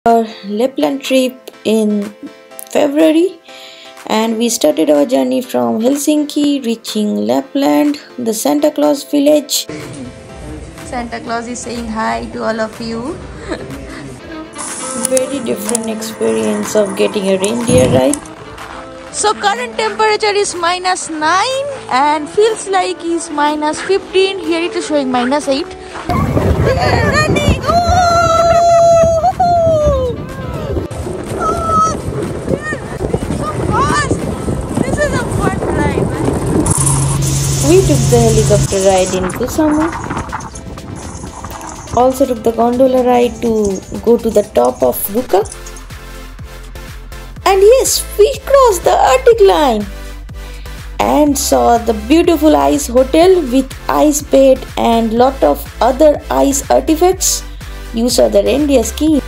our Lapland trip in February, and we started our journey from Helsinki, reaching Lapland, the Santa Claus village. Santa Claus is saying hi to all of you. Very different experience of getting a reindeer ride. So current temperature is -9 and feels like it's -15. Here it is showing -8. We are running! We took the helicopter ride in Kusama. Also took the gondola ride to go to the top of Ruka. And yes, we crossed the Arctic line and saw the beautiful ice hotel with ice bed and lot of other ice artifacts. You saw the reindeer skiing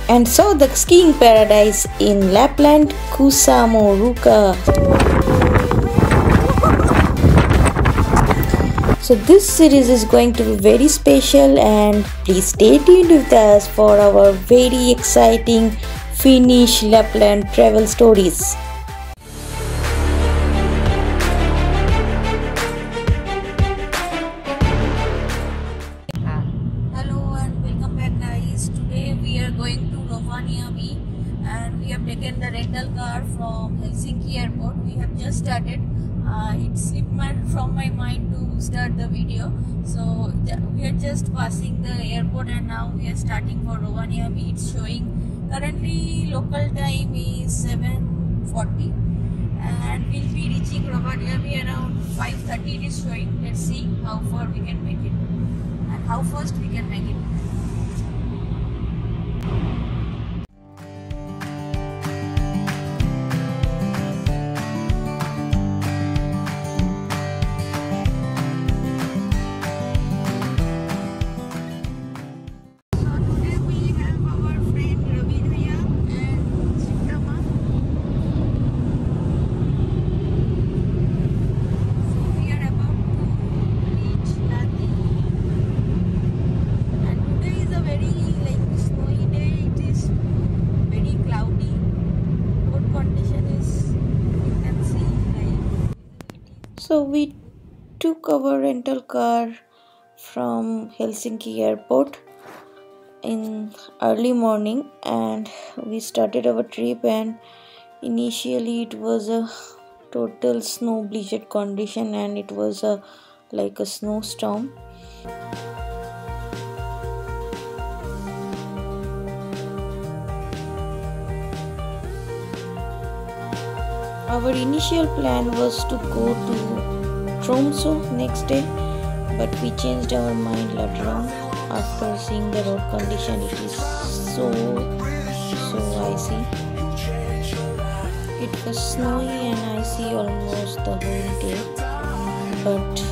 and saw the skiing paradise in Lapland, Kusamo, Ruka. So this series is going to be very special, and please stay tuned with us for our very exciting Finnish Lapland travel stories. Hello and welcome back guys. Today we are going to Rovaniemi and we have taken the rental car from Helsinki airport. We have just started. It slipped from my mind to start the video, so we are just passing the airport and now we are starting for Rovaniemi. It's showing currently local time is 7:40 and we'll be reaching Rovaniemi around 5:30. It is showing. Let's see how far we can make it and how fast we can make it. So we took our rental car from Helsinki airport in early morning and we started our trip, and initially it was a total snow blizzard condition and it was like a snowstorm. Our initial plan was to go to Tromsø next day, but we changed our mind later on after seeing the road condition. It is so icy. It was snowy and icy almost the whole day, but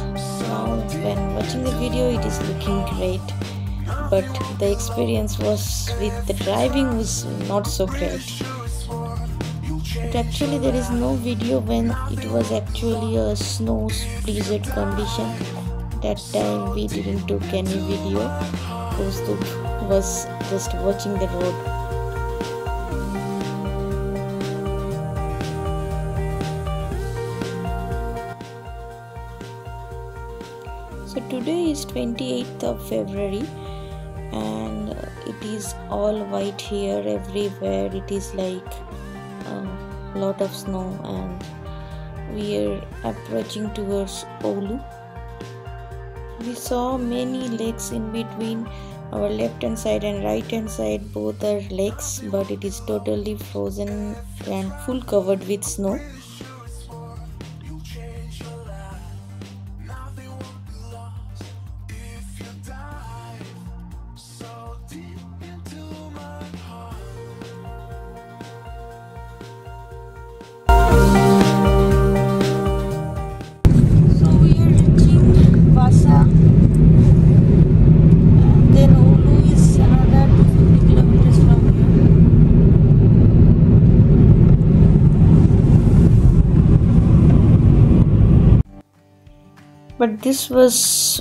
now when watching the video it is looking great, but the experience with the driving was not so great. But actually there is no video when it was actually a snow blizzard condition. That time we didn't took any video. Those was just watching the road. So today is 28th of February and it is all white here everywhere. It is like lot of snow and we are approaching towards Oulu. We saw many lakes in between. Our left hand side and right hand side both are lakes, but it is totally frozen and full covered with snow. But this was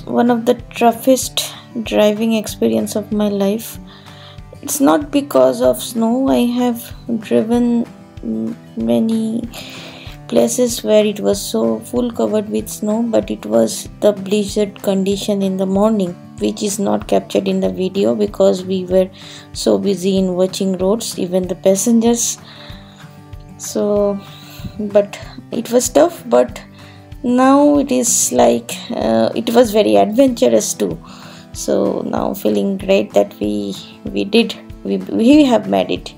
one of the toughest driving experience of my life. it's not because of snow. I have driven many places where it was so full covered with snow, but it was the blizzard condition in the morning, which is not captured in the video because we were so busy in watching roads, even the passengers. So but it was tough, but now it is like it was very adventurous too. So now feeling great that we have made it.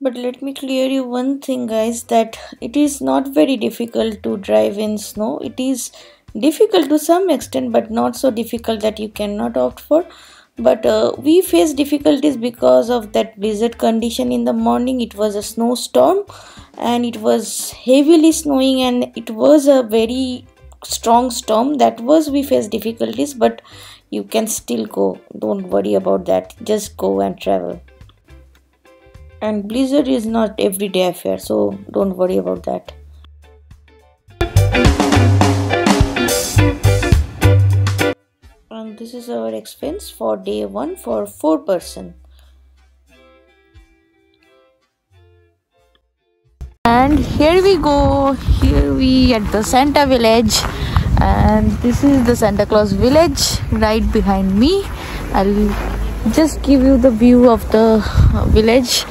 But let me clear you one thing, guys, that it is not very difficult to drive in snow. It is difficult to some extent, but not so difficult that you cannot opt for. But we faced difficulties because of that blizzard condition in the morning. It was a snowstorm and it was heavily snowing, and it was a very strong storm. That was, we faced difficulties, but you can still go. Don't worry about that. Just go and travel. And blizzard is not everyday affair, so don't worry about that. And this is our expense for day 1 for 4 person. And here we go. Here we at the Santa village, and this is the Santa Claus village right behind me. I'll just give you the view of the village.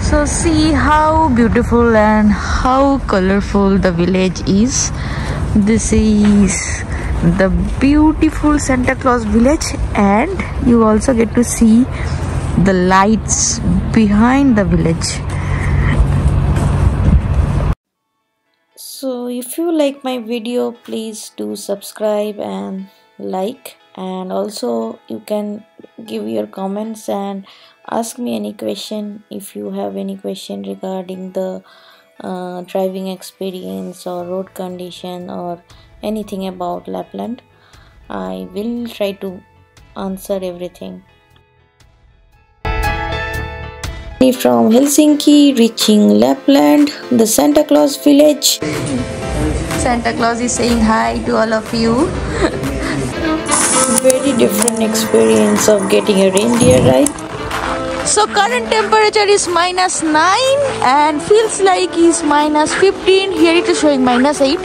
So see how beautiful and how colorful the village is. This is the beautiful Santa Claus village, and you also get to see the lights behind the village. So if you like my video, please do subscribe and like, and also you can give your comments and ask me any question. If you have any question regarding the driving experience or road condition or anything about Lapland, I will try to answer everything. From Helsinki, reaching Lapland, the Santa Claus village. Santa Claus is saying hi to all of you. Very different experience of getting a reindeer ride. So current temperature is -9 and feels like is -15. Here it is showing -8.